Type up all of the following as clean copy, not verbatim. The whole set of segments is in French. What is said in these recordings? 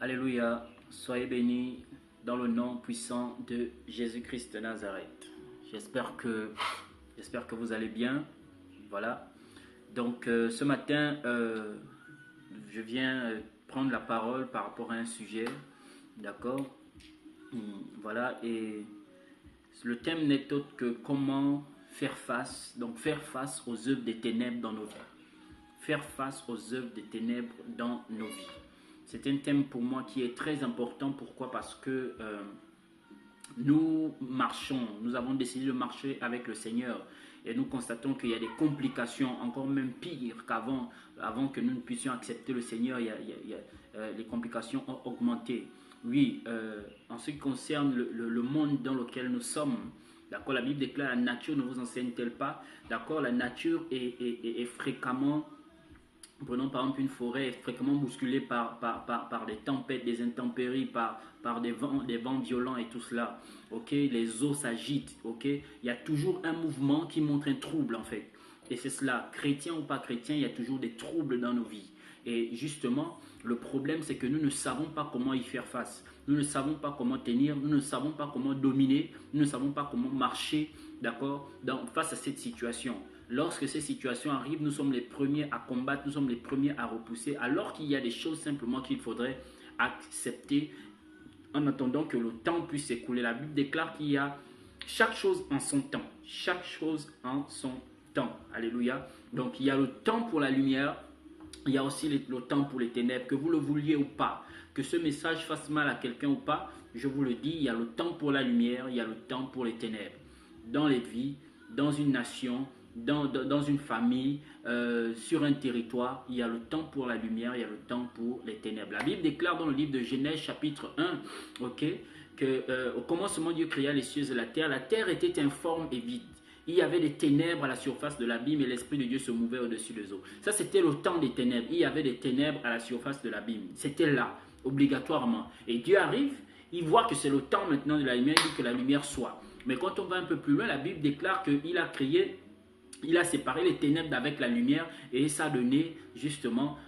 Alléluia, soyez bénis dans le nom puissant de Jésus-Christ de Nazareth. J'espère que vous allez bien. Voilà. Donc ce matin, je viens prendre la parole par rapport à un sujet. D'accord. Voilà. Et le thème n'est autre que comment faire face. Donc faire face aux œuvres des ténèbres dans nos vies. Faire face aux œuvres des ténèbres dans nos vies. C'est un thème pour moi qui est très important. Pourquoi? Parce que nous avons décidé de marcher avec le Seigneur et nous constatons qu'il y a des complications encore même pires qu'avant. Avant que nous ne puissions accepter le Seigneur, les complications ont augmenté. Oui, en ce qui concerne le monde dans lequel nous sommes, d'accord, la Bible déclare la nature ne vous enseigne-t-elle pas? D'accord, la nature est fréquemment... Prenons par exemple une forêt fréquemment bousculée par des tempêtes, des intempéries, par des vents violents et tout cela. Ok, les eaux s'agitent. Ok, il y a toujours un mouvement qui montre un trouble en fait. Et c'est cela, chrétien ou pas chrétien, il y a toujours des troubles dans nos vies. Et justement, le problème c'est que nous ne savons pas comment y faire face. Nous ne savons pas comment tenir, nous ne savons pas comment dominer, nous ne savons pas comment marcher, d'accord, face à cette situation. Lorsque ces situations arrivent, nous sommes les premiers à combattre, nous sommes les premiers à repousser, alors qu'il y a des choses simplement qu'il faudrait accepter en attendant que le temps puisse s'écouler. La Bible déclare qu'il y a chaque chose en son temps. Chaque chose en son temps. Alléluia. Donc il y a le temps pour la lumière, il y a aussi le temps pour les ténèbres, que vous le vouliez ou pas, que ce message fasse mal à quelqu'un ou pas, je vous le dis, il y a le temps pour la lumière, il y a le temps pour les ténèbres. Dans les vies, dans une nation, dans une famille, sur un territoire, il y a le temps pour la lumière, il y a le temps pour les ténèbres. La Bible déclare dans le livre de Genèse chapitre 1, au commencement Dieu créa les cieux et la terre était informe et vide. Il y avait des ténèbres à la surface de l'abîme et l'Esprit de Dieu se mouvait au-dessus des eaux. Ça, c'était le temps des ténèbres. Il y avait des ténèbres à la surface de l'abîme. C'était là, obligatoirement. Et Dieu arrive, il voit que c'est le temps maintenant de la lumière, il dit que la lumière soit. Mais quand on va un peu plus loin, la Bible déclare qu'il a créé, il a séparé les ténèbres d'avec la lumière et ça a donné justement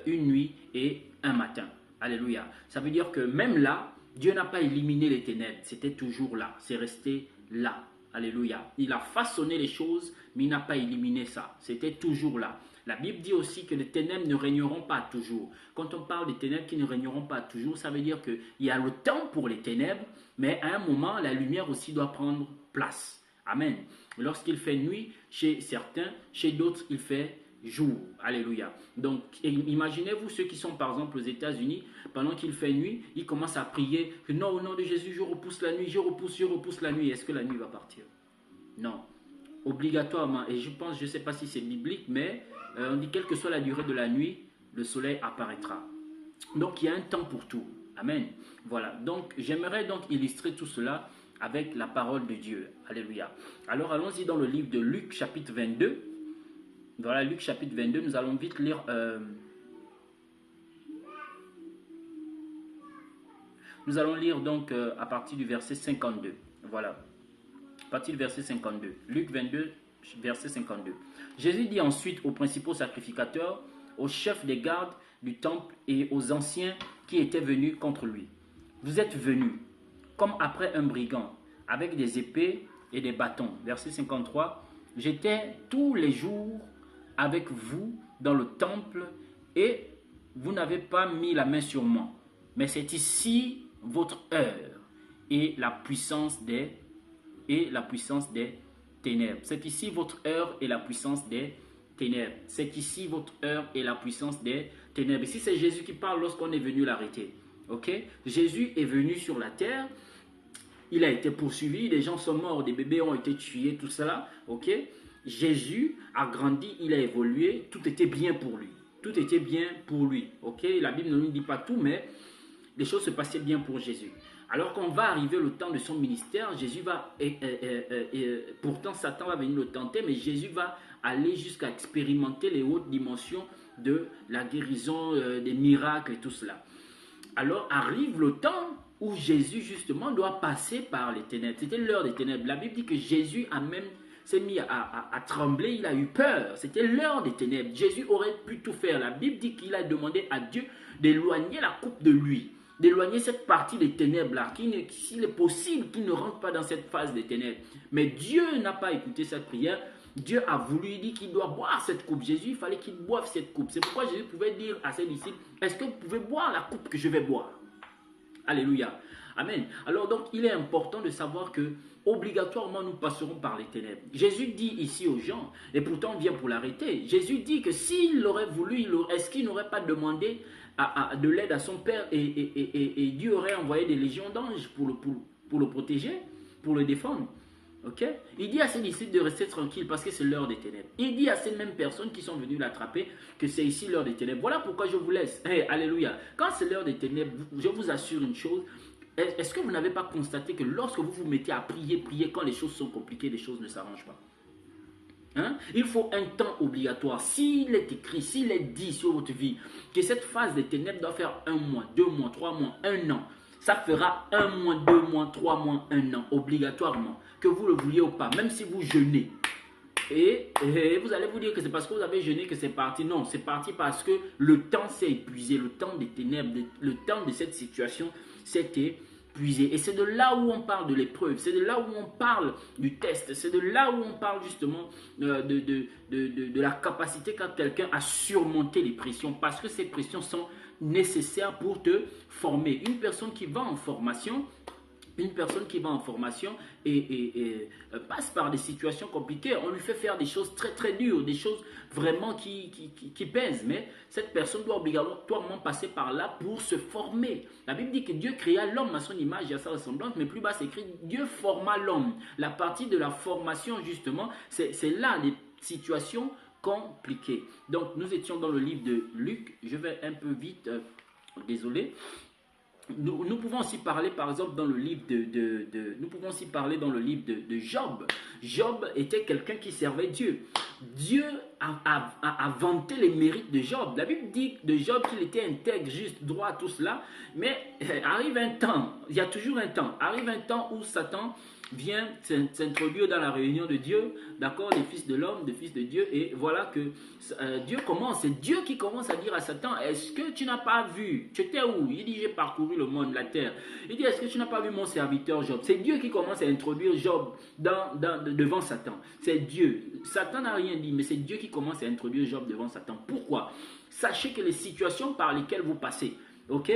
une nuit et un matin. Alléluia. Ça veut dire que même là, Dieu n'a pas éliminé les ténèbres. C'était toujours là. C'est resté là. Alléluia. Il a façonné les choses, mais il n'a pas éliminé ça. C'était toujours là. La Bible dit aussi que les ténèbres ne régneront pas toujours. Quand on parle des ténèbres qui ne régneront pas toujours, ça veut dire qu'il y a le temps pour les ténèbres, mais à un moment, la lumière aussi doit prendre place. Amen. Lorsqu'il fait nuit, chez certains, chez d'autres, il fait jour. Alléluia. Donc, imaginez-vous ceux qui sont par exemple aux États-Unis, pendant qu'il fait nuit, ils commencent à prier que non, au nom de Jésus, je repousse la nuit, je repousse la nuit. Est-ce que la nuit va partir? Non. Obligatoirement. Et je pense, je ne sais pas si c'est biblique, mais on dit quelle que soit la durée de la nuit, le soleil apparaîtra. Donc, il y a un temps pour tout. Amen. Voilà. Donc, j'aimerais donc illustrer tout cela avec la parole de Dieu. Alléluia. Alors, allons-y dans le livre de Luc, chapitre 22. Voilà, Luc, chapitre 22. Nous allons vite lire... Nous allons lire donc à partir du verset 52. Voilà. À partir du verset 52. Luc 22, verset 52. Jésus dit ensuite aux principaux sacrificateurs, aux chefs des gardes du temple et aux anciens qui étaient venus contre lui. Vous êtes venus comme après un brigand, avec des épées et des bâtons. Verset 53. J'étais tous les jours avec vous dans le temple et vous n'avez pas mis la main sur moi. Mais c'est ici votre heure et la puissance des ténèbres. C'est ici votre heure et la puissance des ténèbres. C'est ici votre heure et la puissance des ténèbres. Ici, c'est Jésus qui parle lorsqu'on est venu l'arrêter. Ok? Jésus est venu sur la terre. Il a été poursuivi. Des gens sont morts. Des bébés ont été tués. Tout cela. Ok? Jésus a grandi. Il a évolué. Tout était bien pour lui. Tout était bien pour lui. Ok? La Bible ne nous dit pas tout, mais les choses se passaient bien pour Jésus. Alors qu'on va arriver le temps de son ministère, Jésus va, pourtant Satan va venir le tenter, mais Jésus va aller jusqu'à expérimenter les hautes dimensions de la guérison, des miracles et tout cela. Alors arrive le temps où Jésus justement doit passer par les ténèbres. C'était l'heure des ténèbres. La Bible dit que Jésus s'est mis à trembler, il a eu peur. C'était l'heure des ténèbres. Jésus aurait pu tout faire. La Bible dit qu'il a demandé à Dieu d'éloigner la coupe de lui. d'éloigner cette partie des ténèbres-là, s'il est possible qu'il ne rentre pas dans cette phase des ténèbres. Mais Dieu n'a pas écouté cette prière. Dieu a voulu, il dit qu'il doit boire cette coupe. Jésus, il fallait qu'il boive cette coupe. C'est pourquoi Jésus pouvait dire à ses disciples, est-ce que vous pouvez boire la coupe que je vais boire? Alléluia. Amen. Alors donc, il est important de savoir que obligatoirement, nous passerons par les ténèbres. Jésus dit ici aux gens, et pourtant on vient pour l'arrêter, Jésus dit que s'il aurait voulu, est-ce qu'il n'aurait pas demandé de l'aide à son Père et Dieu aurait envoyé des légions d'anges pour le protéger, pour le défendre? Ok? Il dit à ses disciples de rester tranquilles parce que c'est l'heure des ténèbres. Il dit à ces mêmes personnes qui sont venues l'attraper que c'est ici l'heure des ténèbres. Voilà pourquoi je vous laisse. Hey, alléluia. Quand c'est l'heure des ténèbres, je vous assure une chose. Est-ce que vous n'avez pas constaté que lorsque vous vous mettez à prier, quand les choses sont compliquées, les choses ne s'arrangent pas? Hein? Il faut un temps obligatoire. S'il est écrit, s'il est dit sur votre vie que cette phase des ténèbres doit faire 1 mois, 2 mois, 3 mois, 1 an, ça fera 1 mois, 2 mois, 3 mois, 1 an, obligatoirement. Que vous le vouliez ou pas, même si vous jeûnez. Et vous allez vous dire que c'est parce que vous avez jeûné que c'est parti. Non, c'est parti parce que le temps s'est épuisé, le temps des ténèbres, le temps de cette situation s'est épuisé. Et c'est de là où on parle de l'épreuve, c'est de là où on parle du test, c'est de là où on parle justement de la capacité qu'a quelqu'un à surmonter les pressions, parce que ces pressions sont nécessaires pour te former. Une personne qui va en formation, et passe par des situations compliquées. On lui fait faire des choses très très dures, des choses vraiment qui pèsent. Mais cette personne doit obligatoirement passer par là pour se former. La Bible dit que Dieu créa l'homme à son image et à sa ressemblance, mais plus bas c'est écrit Dieu forma l'homme. La partie de la formation justement, c'est là les situations compliquées. Donc nous étions dans le livre de Luc. Je vais un peu vite, désolé. Nous pouvons aussi parler par exemple dans le livre de Job. Job était quelqu'un qui servait Dieu. Dieu a vanté les mérites de Job. La Bible dit de Job qu'il était intègre, juste, droit, tout cela. Mais arrive un temps, il y a toujours un temps, arrive un temps où Satan vient s'introduire dans la réunion de Dieu, d'accord, des fils de l'homme, des fils de Dieu, et voilà que Dieu commence, c'est Dieu qui commence à dire à Satan, est-ce que tu n'as pas vu, tu étais où? Il dit, j'ai parcouru le monde, la terre. Il dit, est-ce que tu n'as pas vu mon serviteur Job? C'est Dieu qui commence à introduire Job devant Satan, c'est Dieu. Satan n'a rien dit, mais c'est Dieu qui commence à introduire Job devant Satan. Pourquoi? Sachez que les situations par lesquelles vous passez, ok,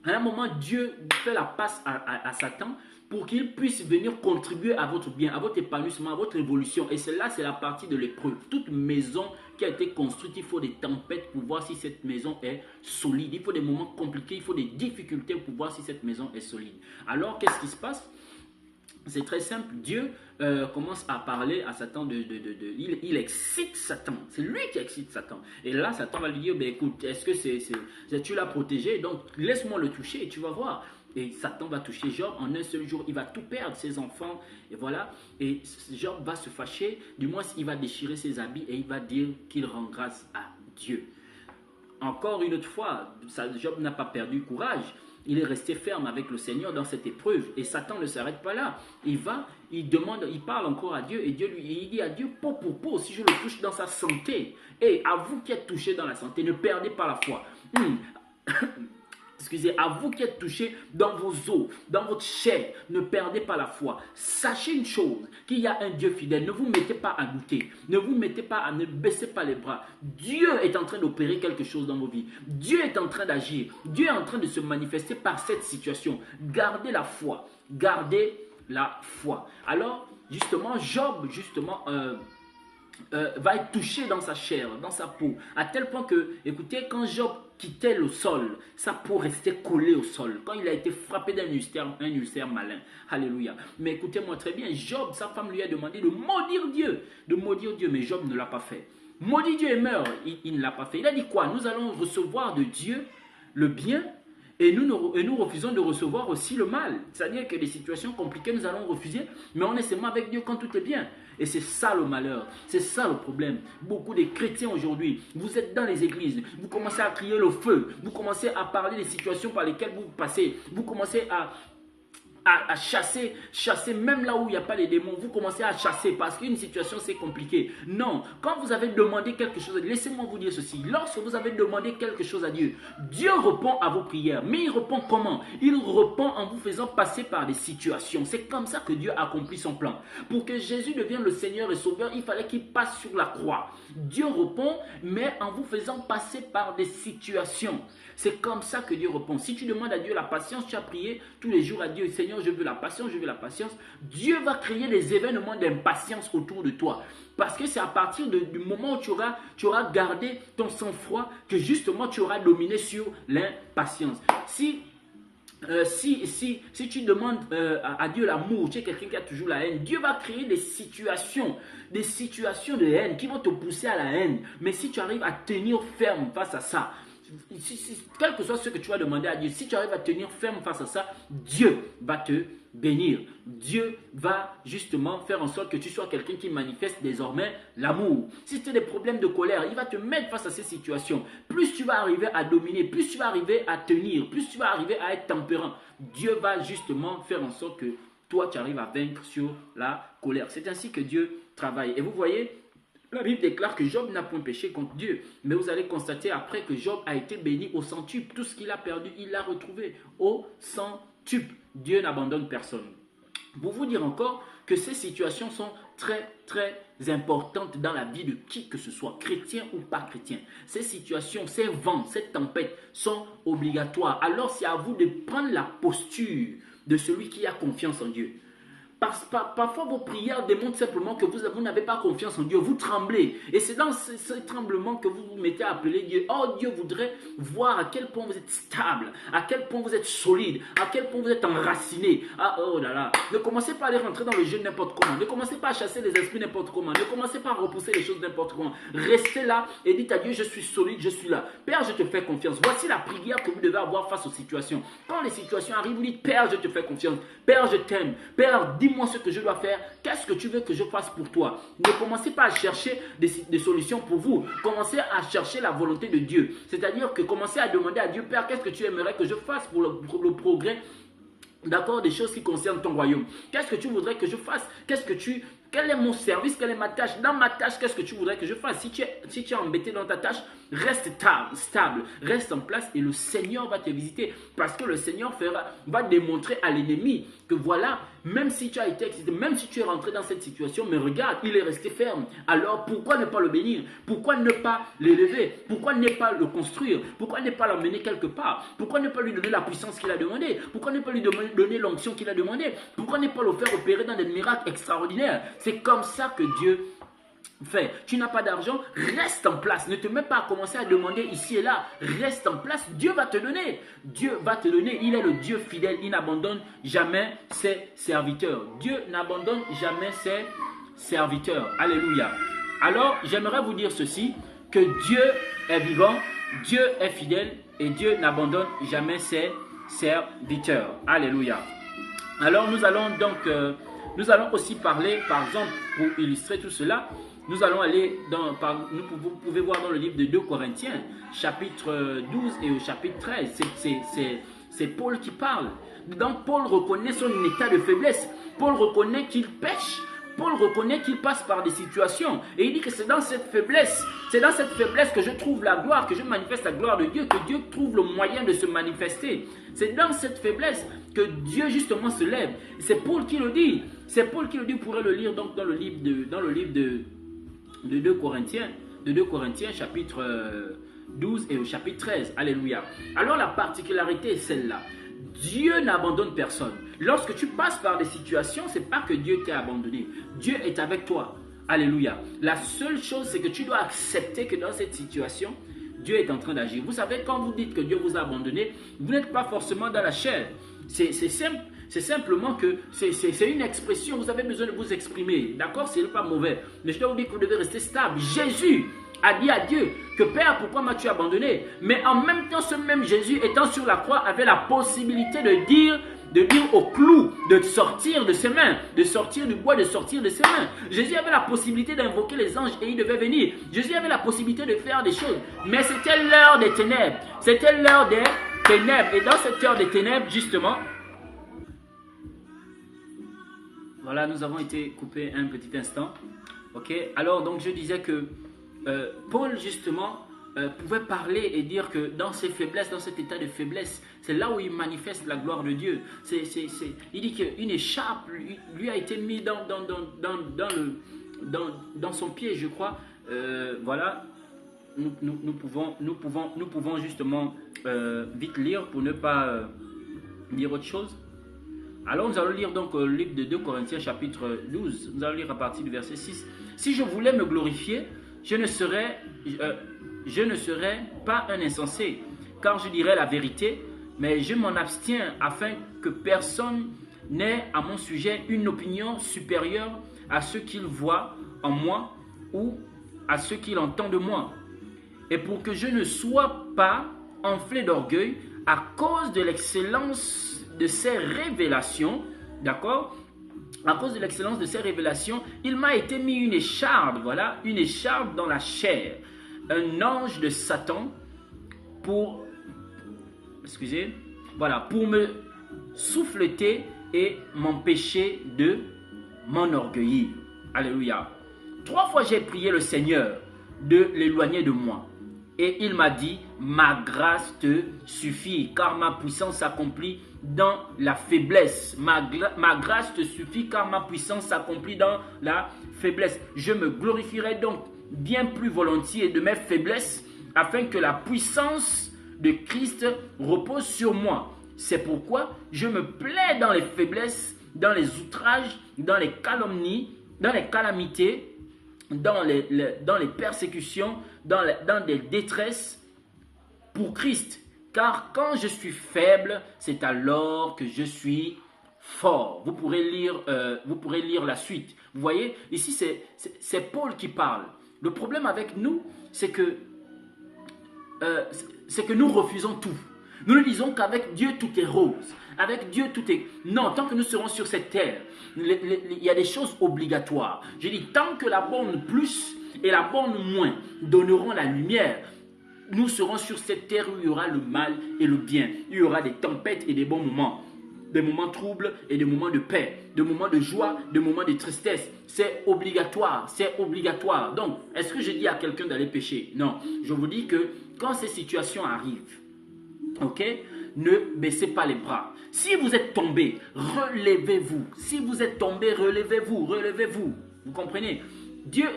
à un moment, Dieu fait la passe à Satan pour qu'il puisse venir contribuer à votre bien, à votre épanouissement, à votre évolution. Et celle-là, c'est la partie de l'épreuve. Toute maison qui a été construite, il faut des tempêtes pour voir si cette maison est solide. Il faut des moments compliqués, il faut des difficultés pour voir si cette maison est solide. Alors, qu'est-ce qui se passe? C'est très simple. Dieu commence à parler à Satan il excite Satan. C'est lui qui excite Satan. Et là, Satan va lui dire, ben, écoute, est-ce que tu l'as protégé? Donc, laisse-moi le toucher et tu vas voir. Et Satan va toucher Job en un seul jour. Il va tout perdre, ses enfants. Et voilà. Et Job va se fâcher. Du moins, il va déchirer ses habits et il va dire qu'il rend grâce à Dieu. Encore une autre fois, Job n'a pas perdu courage. Il est resté ferme avec le Seigneur dans cette épreuve. Et Satan ne s'arrête pas là. Il parle encore à Dieu. Et il dit à Dieu, peau pour peau, si je le touche dans sa santé. Et à vous qui êtes touchés dans la santé, ne perdez pas la foi. Excusez, à vous qui êtes touchés dans vos os, dans votre chair, ne perdez pas la foi. Sachez une chose, qu'il y a un Dieu fidèle. Ne vous mettez pas à douter. Ne baissez pas les bras. Dieu est en train d'opérer quelque chose dans vos vies. Dieu est en train d'agir. Dieu est en train de se manifester par cette situation. Gardez la foi. Gardez la foi. Alors, justement, Job, va être touché dans sa chair, dans sa peau, à tel point que, écoutez, quand Job quittait le sol, sa peau restait collée au sol, quand il a été frappé d'un ulcère malin, alléluia. Mais écoutez-moi très bien, Job, sa femme lui a demandé de maudire Dieu, mais Job ne l'a pas fait. Maudit Dieu et meurt, il ne l'a pas fait. Il a dit quoi? Nous allons recevoir de Dieu le bien, et nous refusons de recevoir aussi le mal. C'est-à-dire que les situations compliquées, nous allons refuser, mais on est seulement avec Dieu quand tout est bien. Et c'est ça le malheur, c'est ça le problème. Beaucoup de chrétiens aujourd'hui, vous êtes dans les églises, vous commencez à crier le feu, vous commencez à parler des situations par lesquelles vous passez, vous commencez à à chasser même là où il n'y a pas les démons. Vous commencez à chasser parce qu'une situation c'est compliqué. Non, quand vous avez demandé quelque chose, laissez-moi vous dire ceci. Lorsque vous avez demandé quelque chose à Dieu, Dieu répond à vos prières. Mais il répond comment? Il répond en vous faisant passer par des situations. C'est comme ça que Dieu accomplit son plan. Pour que Jésus devienne le Seigneur et Sauveur, il fallait qu'il passe sur la croix. Dieu répond, mais en vous faisant passer par des situations. C'est comme ça que Dieu répond. Si tu demandes à Dieu la patience, tu as prié tous les jours à Dieu, Seigneur, je veux la patience, je veux la patience. Dieu va créer des événements d'impatience autour de toi. Parce que c'est à partir du moment où tu auras gardé ton sang-froid que justement tu auras dominé sur l'impatience. Si tu demandes à Dieu l'amour, tu es quelqu'un qui a toujours la haine, Dieu va créer des situations de haine qui vont te pousser à la haine. Mais si tu arrives à tenir ferme face à ça, quel que soit ce que tu vas demander à Dieu, si tu arrives à tenir ferme face à ça, Dieu va te bénir. Dieu va justement faire en sorte que tu sois quelqu'un qui manifeste désormais l'amour. Si tu as des problèmes de colère, il va te mettre face à ces situations. Plus tu vas arriver à dominer, plus tu vas arriver à tenir, plus tu vas arriver à être tempérant, Dieu va justement faire en sorte que toi tu arrives à vaincre sur la colère. C'est ainsi que Dieu travaille. Et vous voyez, la Bible déclare que Job n'a point péché contre Dieu. Mais vous allez constater après que Job a été béni au centuple. Tout ce qu'il a perdu, il l'a retrouvé au centuple. Dieu n'abandonne personne. Pour vous dire encore que ces situations sont très très importantes dans la vie de qui que ce soit, chrétien ou pas chrétien. Ces situations, ces vents, ces tempêtes sont obligatoires. Alors c'est à vous de prendre la posture de celui qui a confiance en Dieu. Parfois, vos prières démontrent simplement que vous n'avez pas confiance en Dieu. Vous tremblez. Et c'est dans ce tremblement que vous vous mettez à appeler Dieu. Oh, Dieu voudrait voir à quel point vous êtes stable, à quel point vous êtes solide, à quel point vous êtes enraciné. Ah, oh là là. Ne commencez pas à aller rentrer dans le jeu n'importe comment. Ne commencez pas à chasser les esprits n'importe comment. Ne commencez pas à repousser les choses n'importe comment. Restez là et dites à Dieu, je suis solide, je suis là. Père, je te fais confiance. Voici la prière que vous devez avoir face aux situations. Quand les situations arrivent, vous dites, Père, je te fais confiance. Père, je t'aime. Père, dis-moi ce que je dois faire. Qu'est-ce que tu veux que je fasse pour toi? Ne commencez pas à chercher des solutions pour vous. Commencez à chercher la volonté de Dieu. C'est-à-dire que commencez à demander à Dieu, Père, qu'est-ce que tu aimerais que je fasse pour le progrès, d'accord, des choses qui concernent ton royaume? Qu'est-ce que tu voudrais que je fasse? Quel est mon service? Quelle est ma tâche? Dans ma tâche, qu'est-ce que tu voudrais que je fasse? Si tu es embêté dans ta tâche, reste stable, reste en place et le Seigneur va te visiter. Parce que le Seigneur va démontrer à l'ennemi que voilà, même si tu as été excité, même si tu es rentré dans cette situation, mais regarde, il est resté ferme. Alors pourquoi ne pas le bénir? Pourquoi ne pas l'élever? Pourquoi ne pas le construire? Pourquoi ne pas l'emmener quelque part? Pourquoi ne pas lui donner la puissance qu'il a demandé? Pourquoi ne pas lui donner l'onction qu'il a demandé? Pourquoi ne pas le faire opérer dans des miracles extraordinaires? C'est comme ça que Dieu fait. Tu n'as pas d'argent, reste en place. Ne te mets pas à commencer à demander ici et là. Reste en place. Dieu va te donner. Dieu va te donner. Il est le Dieu fidèle. Il n'abandonne jamais ses serviteurs. Dieu n'abandonne jamais ses serviteurs. Alléluia. Alors, j'aimerais vous dire ceci, que Dieu est vivant, Dieu est fidèle et Dieu n'abandonne jamais ses serviteurs. Alléluia. Alors, nous allons aussi parler, par exemple, pour illustrer tout cela, nous allons aller vous pouvez voir dans le livre de 2 Corinthiens, chapitre 12 et au chapitre 13, c'est Paul qui parle. Donc Paul reconnaît son état de faiblesse, Paul reconnaît qu'il pêche, Paul reconnaît qu'il passe par des situations et il dit que c'est dans cette faiblesse que je trouve la gloire, que je manifeste la gloire de Dieu, que Dieu trouve le moyen de se manifester. C'est dans cette faiblesse que Dieu justement se lève. C'est Paul qui le dit. C'est Paul qui le dit. Vous pourrez le lire donc dans le livre de 2 Corinthiens, chapitre 12 et au chapitre 13. Alléluia. Alors la particularité est celle-là. Dieu n'abandonne personne. Lorsque tu passes par des situations, ce n'est pas que Dieu t'ait abandonné. Dieu est avec toi. Alléluia. La seule chose, c'est que tu dois accepter que dans cette situation, Dieu est en train d'agir. Vous savez, quand vous dites que Dieu vous a abandonné, vous n'êtes pas forcément dans la chair. C'est simple. C'est simplement que c'est une expression. Vous avez besoin de vous exprimer. D'accord? Ce n'est pas mauvais. Mais je dois vous dire que vous devez rester stable. Jésus a dit à Dieu que Père, pourquoi m'as-tu abandonné? Mais en même temps, ce même Jésus étant sur la croix avait la possibilité de dire au clou de sortir de ses mains, de sortir du bois, de sortir de ses mains. Jésus avait la possibilité d'invoquer les anges et il devait venir. Jésus avait la possibilité de faire des choses. Mais c'était l'heure des ténèbres. C'était l'heure des ténèbres. Et dans cette heure des ténèbres, justement, Voilà, nous avons été coupés un petit instant. Ok, alors donc je disais que Paul justement pouvait parler et dire que dans ses faiblesses, dans cet état de faiblesse, c'est là où il manifeste la gloire de Dieu. Il dit qu'une écharpe lui a été mise dans son pied, je crois. Voilà, nous pouvons justement vite lire pour ne pas dire autre chose. Alors nous allons lire donc le livre de 2 Corinthiens chapitre 12. Nous allons lire à partir du verset 6. Si je voulais me glorifier, je ne serais pas un insensé, car je dirais la vérité, mais je m'en abstiens afin que personne n'ait à mon sujet une opinion supérieure à ce qu'il voit en moi ou à ce qu'il entend de moi. Et pour que je ne sois pas enflé d'orgueil à cause de l'excellence de ces révélations, d'accord? À cause de l'excellence de ces révélations, il m'a été mis une écharpe, voilà, une écharpe dans la chair, un ange de Satan pour me souffleter et m'empêcher de m'enorgueillir. Alléluia. 3 fois j'ai prié le Seigneur de l'éloigner de moi. Et il m'a dit, ma grâce te suffit, car ma puissance s'accomplit dans la faiblesse. Ma grâce te suffit, car ma puissance s'accomplit dans la faiblesse. Je me glorifierai donc bien plus volontiers de mes faiblesses, afin que la puissance de Christ repose sur moi. C'est pourquoi je me plais dans les faiblesses, dans les outrages, dans les calomnies, dans les calamités, dans les persécutions, dans des détresses pour Christ. Car quand je suis faible, c'est alors que je suis fort. Vous pourrez lire la suite. Vous voyez, ici c'est Paul qui parle. Le problème avec nous, c'est que nous refusons tout. Nous ne disons qu'avec Dieu tout est rose. Avec Dieu tout est... Non, tant que nous serons sur cette terre, il y a des choses obligatoires. Je dis, tant que la borne plus et la borne moins donneront la lumière, nous serons sur cette terre où il y aura le mal et le bien. Il y aura des tempêtes et des bons moments. Des moments troubles et des moments de paix. Des moments de joie, des moments de tristesse. C'est obligatoire, c'est obligatoire. Donc, est-ce que je dis à quelqu'un d'aller pécher? Non, je vous dis que quand ces situations arrivent, ok, ne baissez pas les bras. Si vous êtes tombé, relevez-vous. Si vous êtes tombé, relevez-vous, relevez-vous. Vous comprenez? Dieu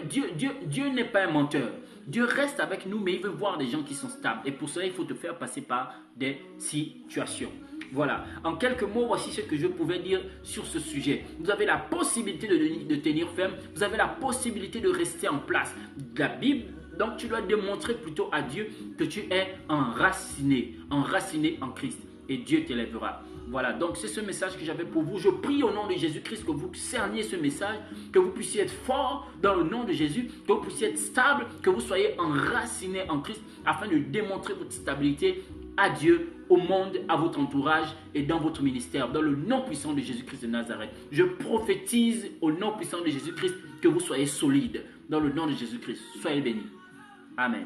n'est pas un menteur. Dieu reste avec nous, mais il veut voir des gens qui sont stables. Et pour cela, il faut te faire passer par des situations. Voilà. En quelques mots, voici ce que je pouvais dire sur ce sujet. Vous avez la possibilité de tenir ferme. Vous avez la possibilité de rester en place. La Bible, donc tu dois démontrer plutôt à Dieu que tu es enraciné en Christ. Et Dieu t'élèvera. Voilà, donc c'est ce message que j'avais pour vous. Je prie au nom de Jésus-Christ que vous cerniez ce message, que vous puissiez être fort dans le nom de Jésus, que vous puissiez être stable, que vous soyez enraciné en Christ, afin de démontrer votre stabilité à Dieu, au monde, à votre entourage et dans votre ministère, dans le nom puissant de Jésus-Christ de Nazareth. Je prophétise au nom puissant de Jésus-Christ que vous soyez solide, dans le nom de Jésus-Christ. Soyez bénis. Amen.